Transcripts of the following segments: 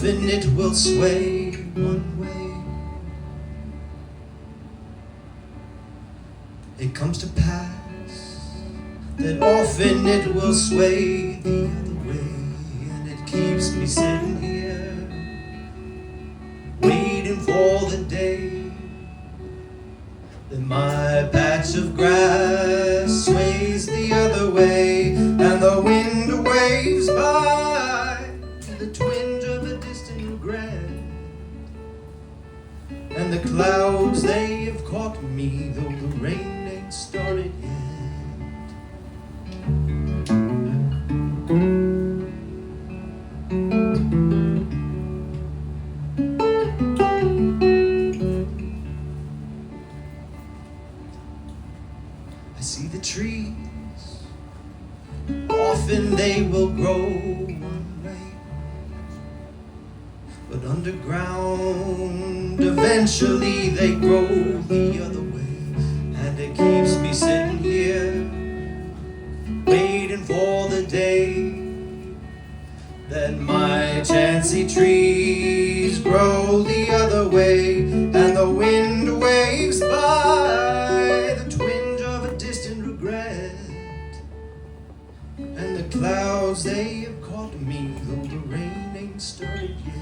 often it will sway one way. It comes to pass that often it will sway the other way, and it keeps me sitting here waiting for the day that my patch of grass sways the other way, and the wind waves by the twinge of a distant regret, and the clouds, they have caught me, though the rain ain't started yet. I see the trees, often they will grow one way, but underground eventually they grow the other way, and it keeps me sitting here waiting for the day that my chancy trees grow the other way, and the wind waves by the twinge of a distant regret, and the clouds, they have caught me, though the rain ain't started yet.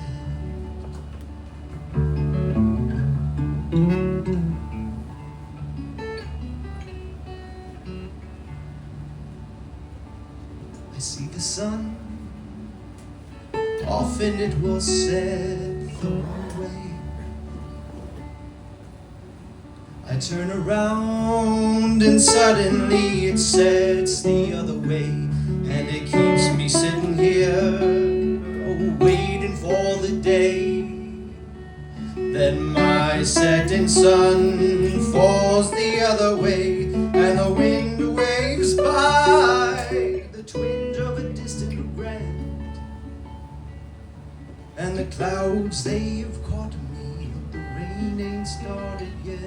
I see the sun, often it will set the wrong way. I turn around and suddenly it sets the other way, and it keeps me sitting here, oh, waiting for the day that my setting sun falls the other way, and the wind waves by the twinge of a distant regret, and the clouds, they have caught me, the rain ain't started yet.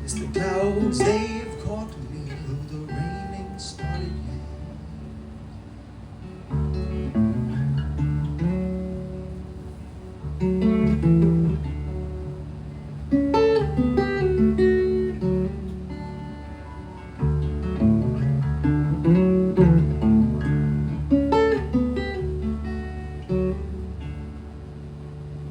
It's the clouds, they have caught me,